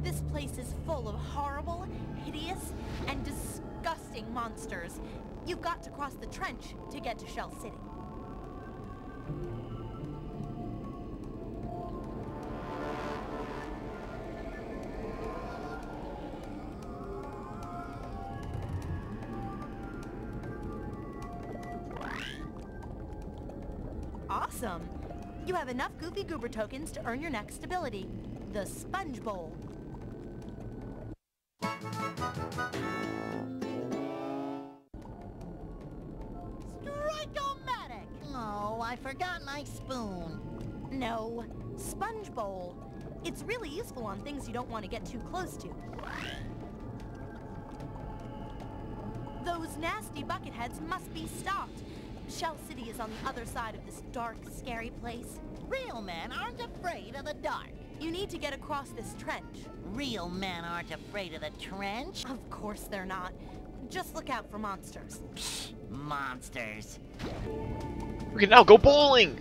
This place is full of horrible, hideous, and disgusting monsters. You've got to cross the trench to get to Shell City. Awesome! You have enough Goofy Goober tokens to earn your next ability, the Sponge Bowl. Strike-o-matic! Oh, I forgot my spoon. No, Sponge Bowl. It's really useful on things you don't want to get too close to. Those nasty bucketheads must be stopped. Shell City is on the other side of this dark, scary place. Real men aren't afraid of the dark. You need to get across this trench. Real men aren't afraid of the trench. Of course they're not. Just look out for monsters. Monsters. We can now go bowling!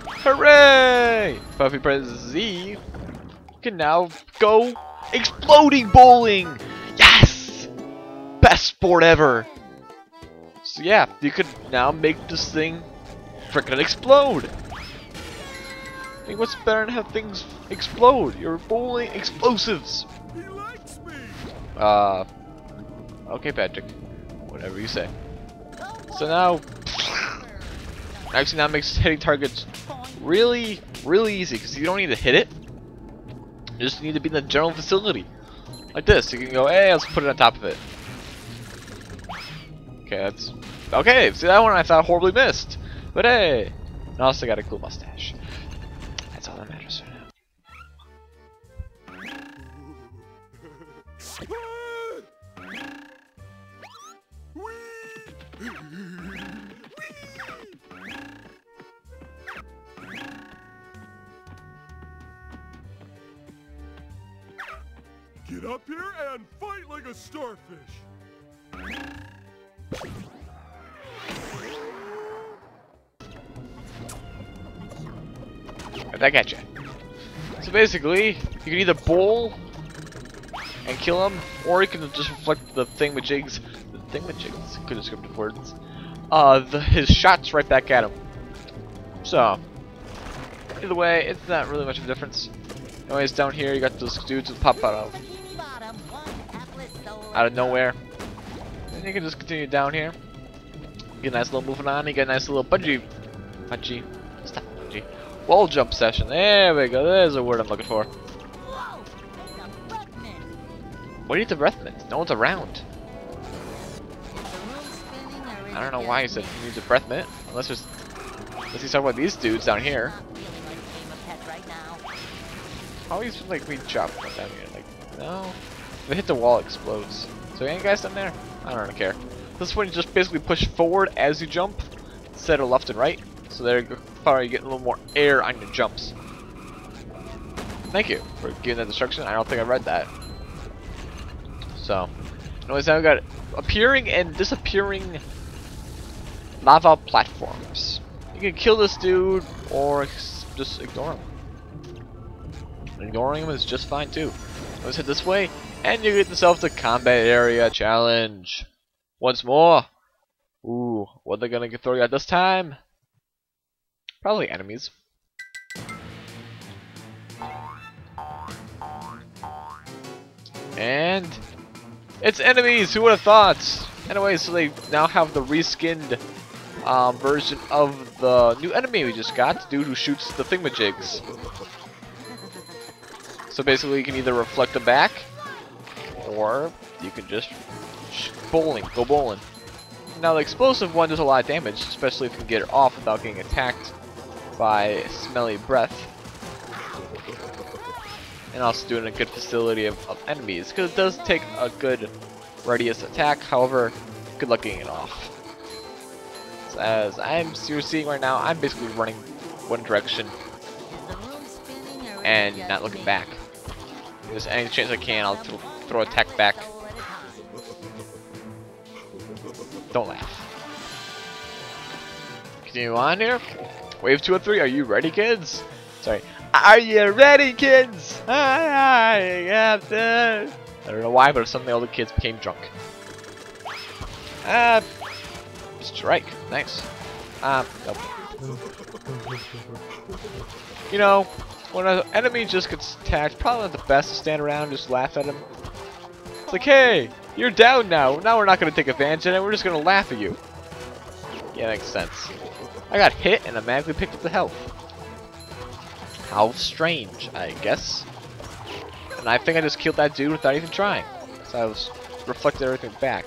Hooray! But if we press Z, we can now go exploding bowling! Yes! Best sport ever! So yeah, you could now make this thing frickin' explode! I mean, what's better than have things explode? You're bowling explosives! He likes me. Okay, Patrick. Whatever you say. So now, actually now makes hitting targets really easy, because you don't need to hit it. You just need to be in the general vicinity. Like this, you can go, hey, let's put it on top of it. Okay, that's... Okay, see that one I thought horribly missed. But hey, and I also got a cool mustache. That's all that matters right Get up here and fight like a starfish. I got you. So basically, you can either bowl and kill him, or you can just reflect the thingamajigs, good descriptive words, his shots right back at him. So, either way, it's not really much of a difference. Anyways, down here you got those dudes that pop out of nowhere. And you can just continue down here. Get a nice little moving on. You get a nice little bungee, wall jump session. There we go. There's a word I'm looking for. What do you need the breath mint? No one's around. I don't know why he said he needs a breath mint. Unless he's talking about these dudes down here. How he's like being chopped from down here? Like, no. If they hit the wall, it explodes. So any guys down there? I don't really care. This one you just basically push forward as you jump instead of left and right. So there you go. Probably get a little more air on your jumps. Thank you for giving that instruction. I don't think I read that. So, anyways, now we got appearing and disappearing lava platforms. You can kill this dude or just ignore him. Ignoring him is just fine too. Let's head this way, and you get yourself the combat area challenge. Once more. Ooh, what are they gonna throw you at this time? Probably enemies. And it's enemies! Who would have thought? Anyway, so they now have the reskinned version of the new enemy we just got, the dude who shoots the thingamajigs. So basically you can either reflect them back, or you can just go bowling. Now the explosive one does a lot of damage, especially if you can get it off without getting attacked by smelly breath. And also doing a good facility of enemies, because it does take a good radius attack, however, good luck getting it off. So as you're seeing right now, I'm basically running one direction and not looking back. If there's any chance I can, I'll throw attack back. Don't laugh. Continue on here. Wave 2 and 3, are you ready, kids? Sorry. Are you ready, kids? Aye, Captain. I don't know why, but suddenly all the kids became drunk. Strike. Nice. Nope. You know, when an enemy just gets attacked, probably not the best to stand around and just laugh at him. It's like, hey, you're down now. Now we're not going to take advantage of it. We're just going to laugh at you. Yeah, makes sense. I got hit and automatically picked up the health. How strange, I guess. And I think I just killed that dude without even trying. So I was reflected everything back.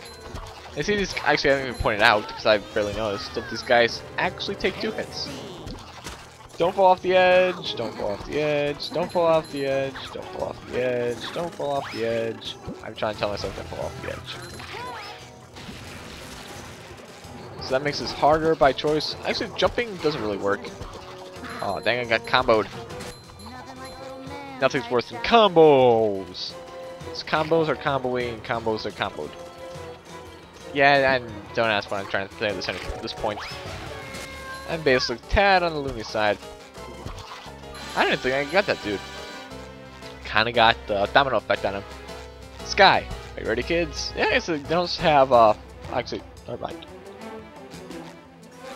And see, these actually I haven't even pointed out because I barely noticed that these guys actually take 2 hits. Don't fall off the edge. Don't fall off the edge. Don't fall off the edge. Don't fall off the edge. Don't fall off the edge. I'm trying to tell myself to fall off the edge. So that makes this harder by choice. Actually, jumping doesn't really work. Oh, dang, I got comboed. Nothing's worse than combos. It's combos are comboing, combos are comboed. Yeah, and don't ask what I'm trying to say at this point. I'm basically tad on the loony side. I didn't think I got that dude. Kinda got the domino effect on him. Sky. Are you ready, kids? Yeah, so they don't have, actually, never mind.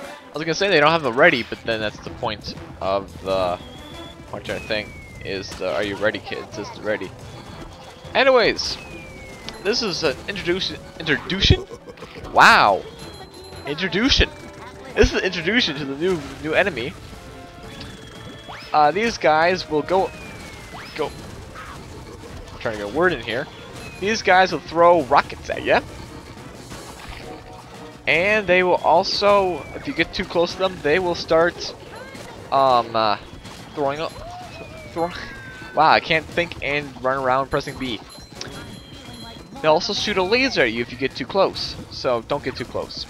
I was gonna say they don't have the ready, but then that's the point of the entire thing. Is the are you ready, kids? Is the ready. Anyways, this is an introduction? Wow. Introduction. This is an introduction to the new enemy. These guys will go. I'm trying to get a word in here. These guys will throw rockets at you. And they will also, if you get too close to them, they will start throwing up. Wow, I can't think and run around pressing B. They'll also shoot a laser at you if you get too close, so don't get too close.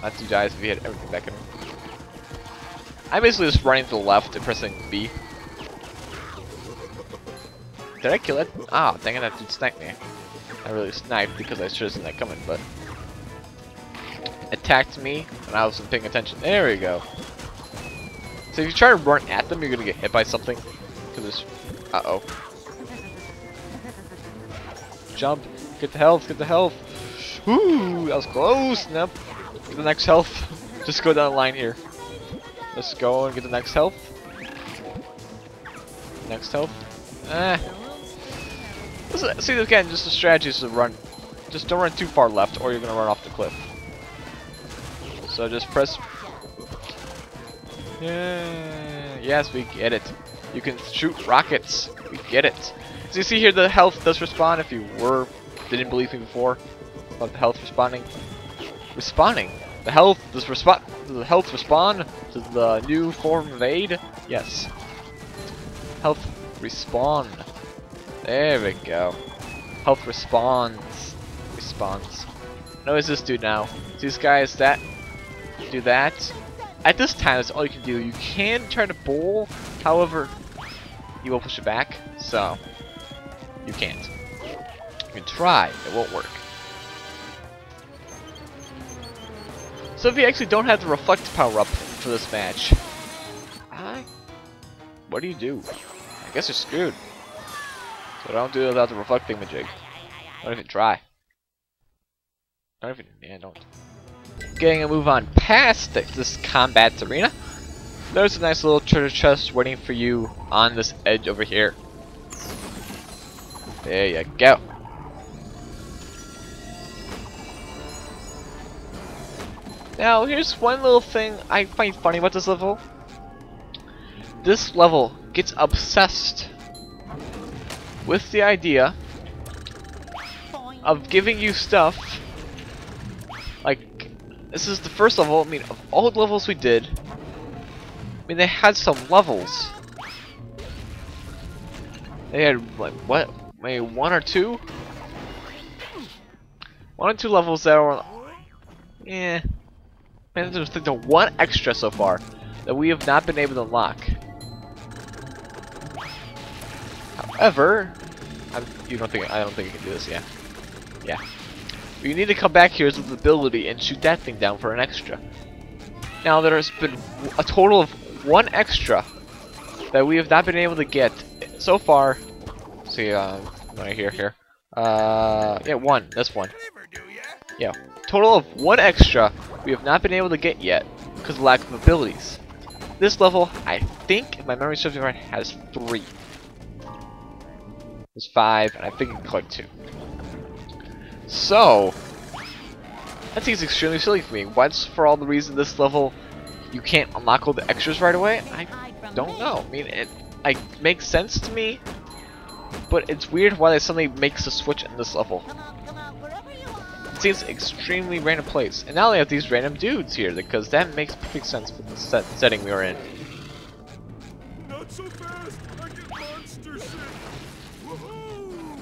That's you guys if you hit everything back in. I'm basically just running to the left and pressing B. Did I kill it? Ah, dang it, that dude sniped me. I really sniped because I should have seen that coming, but attacked me and I wasn't paying attention. There we go. So if you try to run at them, you're gonna get hit by something. Cause it's uh-oh. Jump, get the health, get the health. Woo, that was close. Nope. Get the next health. Just go down the line here. Let's go and get the next health. Next health. See, again, just the strategy is to run. Just don't run too far left, or you're gonna run off the cliff. So just press. Yeah, yes, we get it. You can shoot rockets. We get it. So you see here, the health does respawn. If you didn't believe me before about the health responding. The health does respond. Does the health respond to the new form of aid? Yes. Health respawn. There we go. Health responds. What is this dude now? These guys that do that. At this time, that's all you can do. You can try to bowl, however, you will push it back. So you can't. You can try, it won't work. So if you actually don't have the reflect power up for this match, what do you do? I guess you're screwed. So don't do it without the reflecting majig. Don't even try. Don't. Getting a move on past this combat arena. There's a nice little treasure chest waiting for you on this edge over here. There you go. Now here's one little thing I find funny about this level. This level gets obsessed with the idea of giving you stuff. Like, this is the first level. I mean, of all the levels we did, I mean, they had some levels. They had, like, what? Maybe one or two levels that were, yeah. Man, there's the one extra so far that we have not been able to unlock. However, I don't think you can do this, yeah. Yeah. But you need to come back here with the ability and shoot that thing down for an extra. Now there's been a total of one extra that we have not been able to get so far. See, right here. Yeah, one. This one. Yeah, total of one extra we have not been able to get yet because of lack of abilities. This level, I think, if my memory serves me right, has 3. There's 5, and I think you can collect 2. So, that seems extremely silly for me. What's for all the reason this level you can't unlock all the extras right away? I don't know. I mean, it makes sense to me, but it's weird why they suddenly makes a switch in this level. It seems extremely random place, and now they have these random dudes here because that makes perfect sense for the setting we were in. Not so fast! I get monster sick! Woohoo!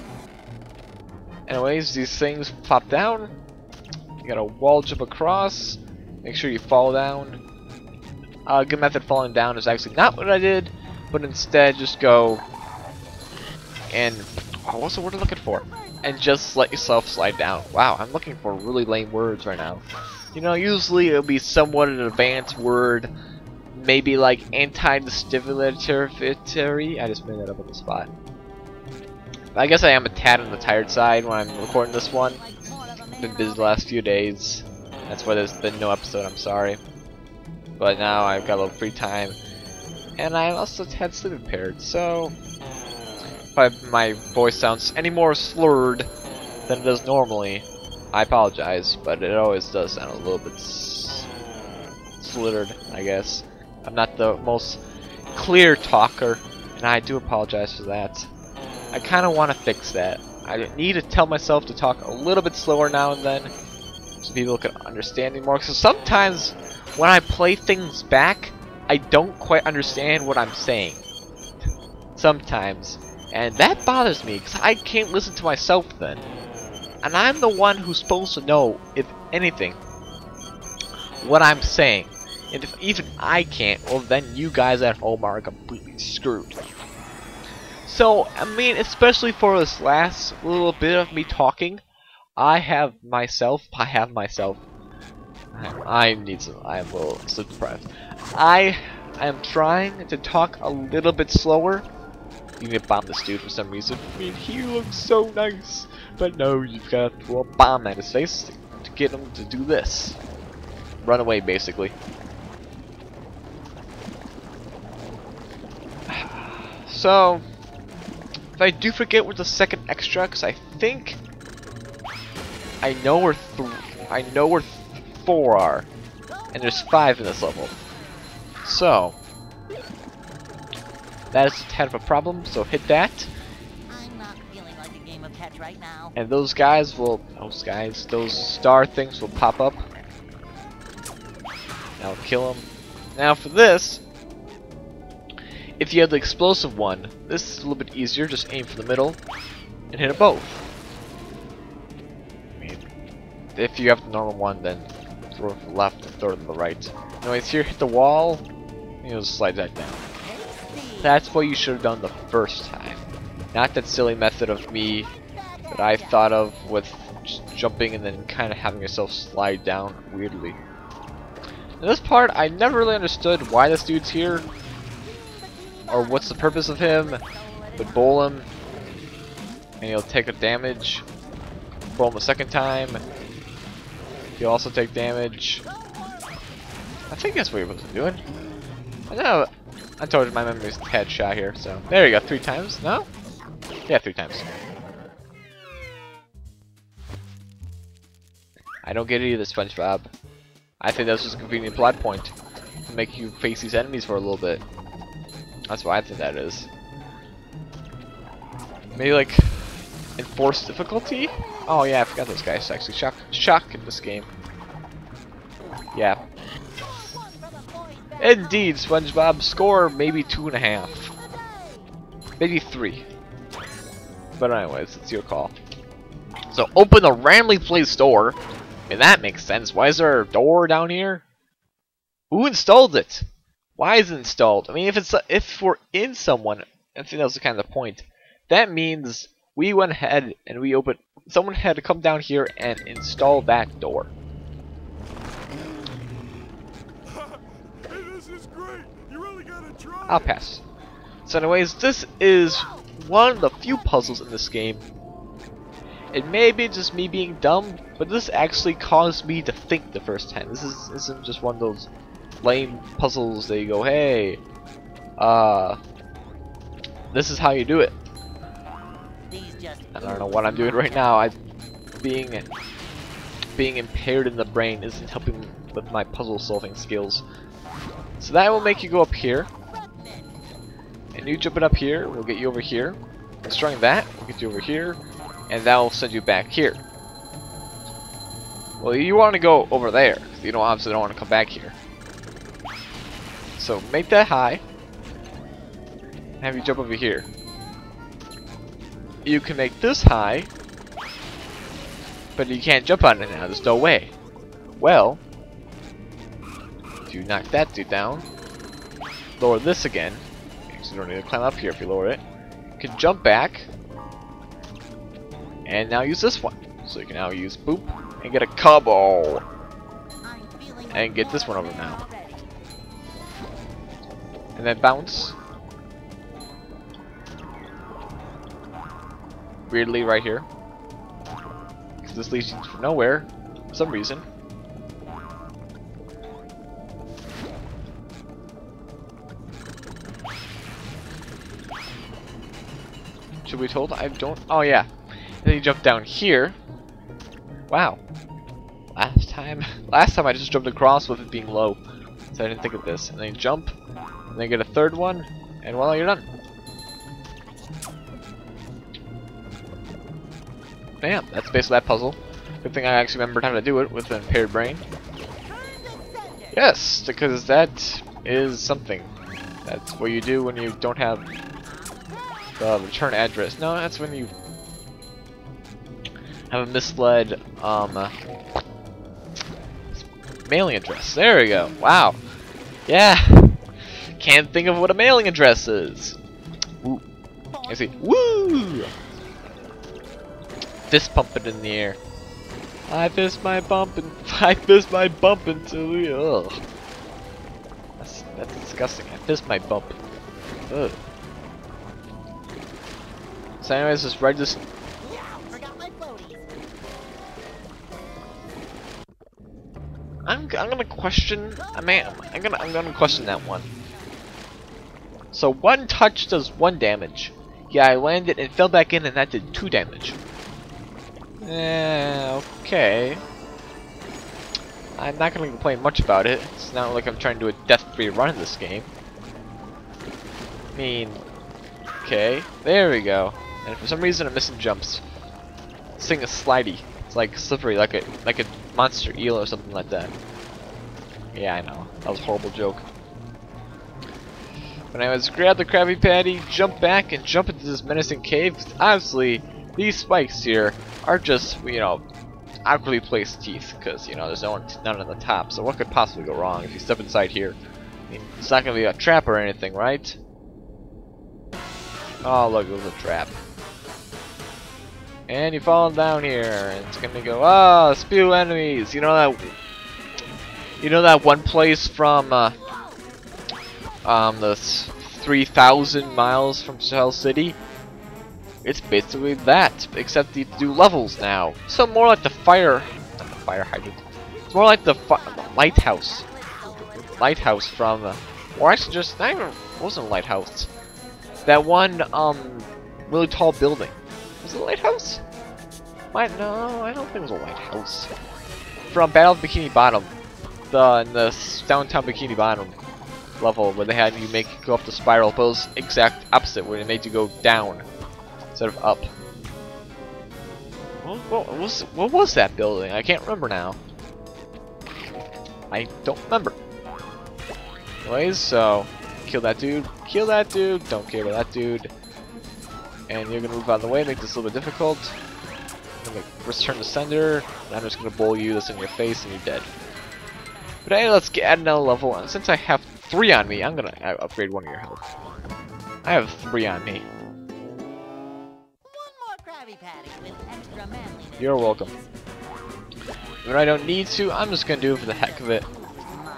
Anyways, these things pop down. You gotta wall jump across. Make sure you fall down. A good method falling down is actually not what I did, but instead just go and what's the word I'm looking for? And just let yourself slide down. Wow, I'm looking for really lame words right now. You know, usually it'll be somewhat an advanced word, maybe like anti-stimulatory. I just made that up on the spot. But I guess I am a tad on the tired side when I'm recording this one. Been busy the last few days. That's why there's been no episode. I'm sorry. But now I've got a little free time, and I also had sleep impaired. So if my voice sounds any more slurred than it does normally, I apologize, but it always does sound a little bit slittered, I guess. I'm not the most clear talker, and I do apologize for that. I kind of want to fix that. I need to tell myself to talk a little bit slower now and then, so people can understand me more. Because sometimes when I play things back, I don't quite understand what I'm saying. Sometimes. And that bothers me, because I can't listen to myself then. And I'm the one who's supposed to know, if anything, what I'm saying. And if even I can't, well then you guys at home are completely screwed. So, I mean, especially for this last little bit of me talking, I am a little sleep deprived. I am trying to talk a little bit slower. You need to bomb this dude for some reason. I mean, he looks so nice. But no, you've got to throw a bomb at his face to get him to do this. Run away, basically. So, if I do forget where the second extra, because I think I know where 4 are, and there's 5 in this level. So that is a tad of a problem. So hit that. I'm not feeling like a game of catch right now. And those star things will pop up. Now kill them. Now for this, if you have the explosive one, this is a little bit easier. Just aim for the middle and hit them both. I mean, if you have the normal one, then throw it to the left and throw it to the right. Anyways, here, hit the wall, and you'll slide that down. That's what you should have done the first time. Not that silly method of me that I thought of with just jumping and then kind of having yourself slide down weirdly. In this part, I never really understood why this dude's here, or what's the purpose of him. But bowl him, and he'll take a damage. Bowl him a second time, he'll also take damage. I think that's what you're supposed to be doing. I know. I told you my memory's headshot here, so there you go. 3 times? No? Yeah, 3 times. I don't get it either, Spongebob. I think that's just a convenient plot point to make you face these enemies for a little bit. That's what I think that is. Maybe like enforced difficulty? Oh yeah, I forgot those guys actually shock in this game. Yeah. Indeed, Spongebob, score maybe 2.5. Maybe 3. But anyways, it's your call. So open the randomly placed door. I mean, that makes sense. Why is there a door down here? Who installed it? Why is it installed? I mean, if we're in someone, I think that was kind of the point. That means we went ahead and we opened. Someone had to come down here and install that door. Hey, this is great! You really gotta try. I'll pass. So anyways, this is one of the few puzzles in this game. It may be just me being dumb, but this actually caused me to think the first time. This isn't just one of those lame puzzles that you go, hey, this is how you do it. These just I don't know what I'm doing right now. Being impaired in the brain isn't helping with my puzzle solving skills. So that will make you go up here. And you jumping up here will get you over here. Destroying that will get you over here. And that will send you back here. Well, you want to go over there. You don't obviously don't want to come back here. So make that high. Have you jump over here. You can make this high. But you can't jump on it now. There's no way. Well, if you knock that dude down, lower this again. So you don't need to climb up here if you lower it. You can jump back. And now use this one. So you can now use boop and get a combo. And get this one over now. And then bounce. Weirdly right here. Because this leads you to nowhere for some reason. Should we told? I don't. Oh yeah. Then you jump down here. Wow. Last time I just jumped across with it being low, so I didn't think of this. And then you jump, and then get a third one, and voila, you're done. Bam. That's basically that puzzle. Good thing I actually remembered how to do it with an impaired brain. Yes, because that is something. That's what you do when you don't have the return address. No, that's when you have a misled mailing address. There we go. Wow. Yeah. Can't think of what a mailing address is. Ooh. I see. Woo! Fist pumping in the air. I fist my bump until we. Ugh. That's disgusting. I fist my bump. Ugh. So anyways, just ride this. I'm gonna question. I'm gonna question that one. So one touch does 1 damage. Yeah, I landed and fell back in, and that did 2 damage. Okay. I'm not gonna complain much about it. It's not like I'm trying to do a death-free run in this game. I mean, okay, there we go. And for some reason, I'm missing jumps. This thing is slidey. It's like slippery, like a monster eel or something like that. Yeah, I know. That was a horrible joke. But anyways, grab the Krabby Patty, jump back, and jump into this menacing cave. Obviously, these spikes here are just, you know, awkwardly placed teeth, because, you know, there's none on the top. So what could possibly go wrong if you step inside here? I mean, it's not going to be a trap or anything, right? Oh, look, it was a trap. And you fall down here, and it's gonna go, oh, spew enemies. You know that one place from the 3,000 miles from Shell City? It's basically that, except you do levels now. So more like the not the fire hydrant. It's more like the lighthouse. Lighthouse from, or actually just not even, it wasn't a lighthouse. That one really tall building. Was it a lighthouse? No, I don't think it was a lighthouse. From Battle of Bikini Bottom, in the downtown Bikini Bottom level, where they had you go up the spiral, but it was exact opposite, where they made you go down instead of up. What was that building? I can't remember now. I don't remember. Anyways, so kill that dude, don't care about that dude. And you're gonna move out of the way, make this a little bit difficult. I'm gonna return to sender, and I'm just gonna bowl you this in your face and you're dead. But anyway, let's add another level, and since I have 3 on me, I'm gonna upgrade 1 of your health. I have 3 on me. One more Krabby Patty with extra manliness. You're welcome. When I don't need to, I'm just gonna do it for the heck of it.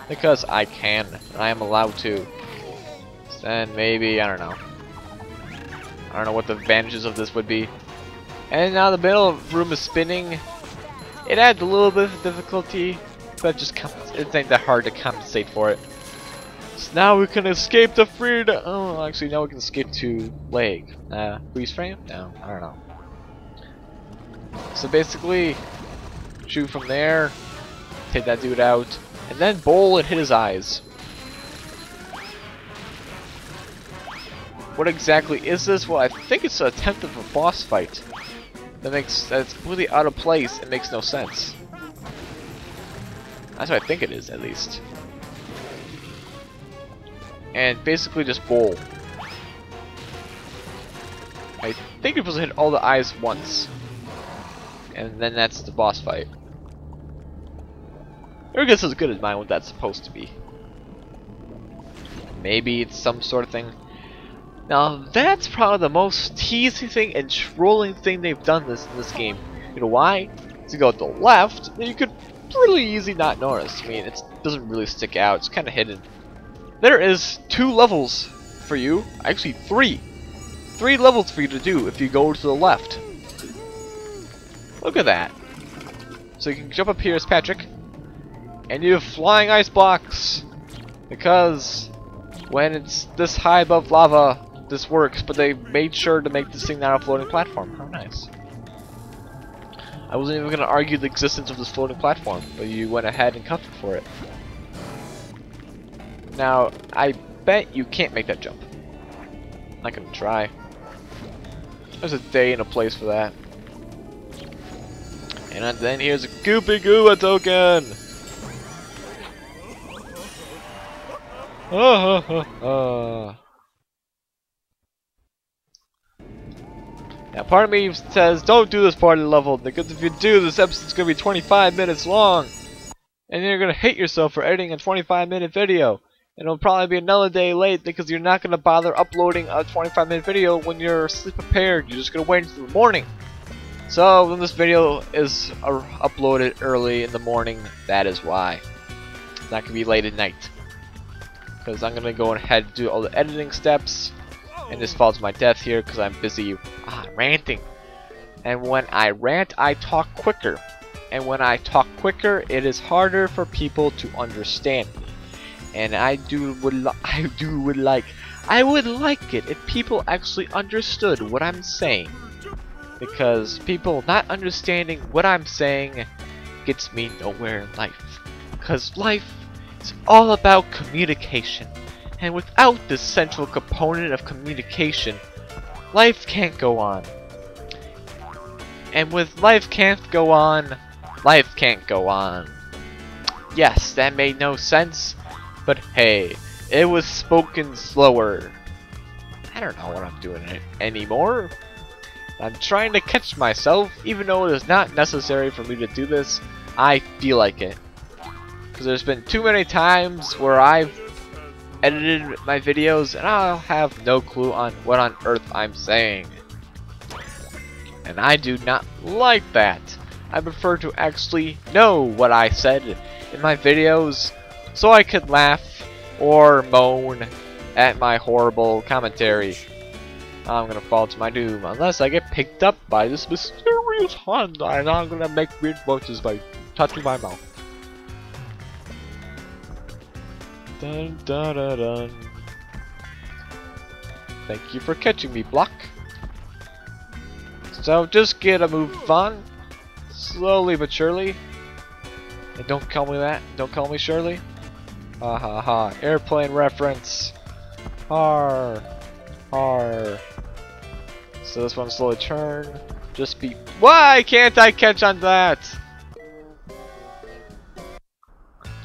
Because I can, and I am allowed to. Then maybe, I don't know. I don't know what the advantages of this would be. And now the middle room is spinning. It adds a little bit of difficulty, but just it ain't that hard to compensate for it. So now we can escape to freedom. Oh, actually, now we can escape to leg. Freeze frame? No, I don't know. So basically, shoot from there, take that dude out, and then bowl and hit his eyes. What exactly is this? Well, I think it's an attempt of a boss fight. That's completely out of place. It makes no sense. That's what I think it is, at least. And basically just bowl. I think you're supposed to hit all the eyes once. And then that's the boss fight. Or guess as good as mine what that's supposed to be. Maybe it's some sort of thing. Now that's probably the most teasing thing and trolling thing they've done in this game. You know why? To go to the left, then you could really easily not notice. I mean, it doesn't really stick out. It's kind of hidden. There is 2 levels for you. Actually, 3. 3 levels for you to do if you go to the left. Look at that. So you can jump up here as Patrick, and you have flying ice blocks. Because when it's this high above lava, this works, but they made sure to make this thing not a floating platform. How nice. I wasn't even going to argue the existence of this floating platform, but you went ahead and covered for it. Now, I bet you can't make that jump. I'm not going to try. There's a day and a place for that. And then here's a Goopy Gooba token! Now part of me says don't do this part of the level, because if you do, this episode's gonna be 25 minutes long, and you're gonna hate yourself for editing a 25-minute video, and it'll probably be another day late because you're not gonna bother uploading a 25-minute video when you're sleep prepared. You're just gonna wait until the morning. So when this video is uploaded early in the morning, that is why. It's not gonna be late at night, because I'm gonna go ahead and do all the editing steps. And this falls to my death here because I'm busy ranting. And when I rant, I talk quicker. And when I talk quicker, it is harder for people to understand me. And I would like it if people actually understood what I'm saying. Because people not understanding what I'm saying gets me nowhere in life. Because life is all about communication. And without this central component of communication, life can't go on. And with life can't go on, life can't go on. Yes, that made no sense, but hey, it was spoken slower. I don't know what I'm doing anymore. I'm trying to catch myself, even though it is not necessary for me to do this. I feel like it. Because there's been too many times where I've edited my videos and I'll have no clue on what on earth I'm saying. And I do not like that. I prefer to actually know what I said in my videos so I could laugh or moan at my horrible commentary. I'm gonna fall to my doom unless I get picked up by this mysterious hand, and I'm gonna make weird voices by touching my mouth. Dun, dun, dun, dun. Thank you for catching me, Block. So just get a move on, slowly but surely. And don't call me that. Don't call me Shirley. Ha ha ha. Airplane reference. Har. Har. So this one slowly turn. Just be. Why can't I catch on that?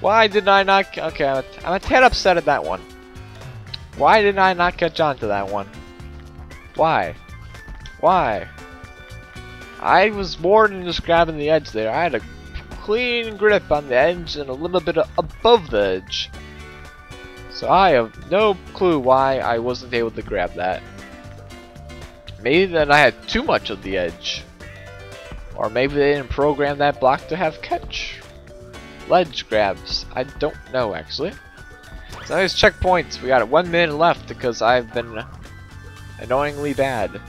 Why did I not? Okay, I'm a tad upset at that one. Why did I not catch on to that one? Why? Why? I was more than just grabbing the edge there. I had a clean grip on the edge and a little bit above the edge. So I have no clue why I wasn't able to grab that. Maybe that I had too much of the edge. Or maybe they didn't program that block to have catch. Ledge grabs. I don't know actually. So nice checkpoints. We got 1 minute left because I've been annoyingly bad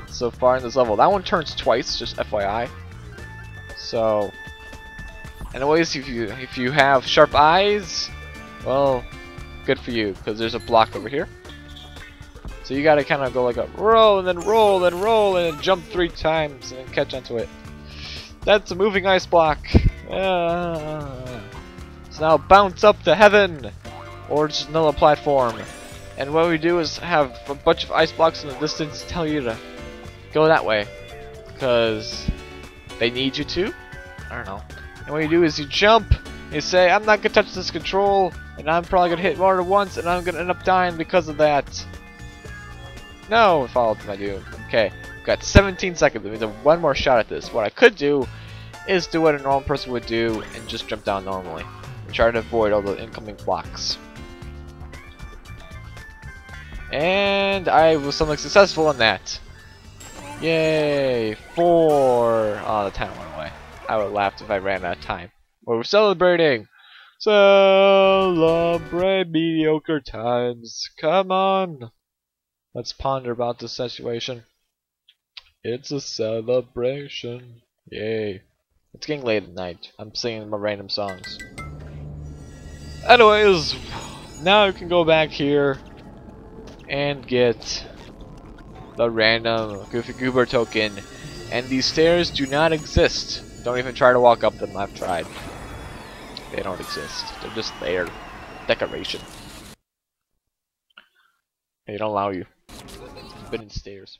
so far in this level. That one turns twice, just FYI. So, anyways, if you have sharp eyes, well, good for you, because there's a block over here. So you gotta kind of go like a roll, and then roll, and roll, and then jump 3 times, and then catch onto it. That's a moving ice block. So now bounce up to heaven, or just another platform. And what we do is have a bunch of ice blocks in the distance tell you to go that way, because they need you to. I don't know. And what you do is you jump. You say, I'm not gonna touch this control, and I'm probably gonna hit water once, and I'm gonna end up dying because of that. No, I followed my doom. Okay, got 17 seconds. That means I have 1 more shot at this. What I could do is do what a normal person would do and just jump down normally. And try to avoid all the incoming blocks. And I was somewhat successful in that. Yay! 4! Oh, the time went away. I would have laughed if I ran out of time. Well, we're celebrating! Celebrate mediocre times. Come on! Let's ponder about this situation. It's a celebration. Yay. It's getting late at night. I'm singing my random songs. Anyways, now you can go back here and get the random Goofy Goober token. And these stairs do not exist. Don't even try to walk up them. I've tried. They don't exist. They're just there. Decoration. They don't allow you. Forbidden stairs.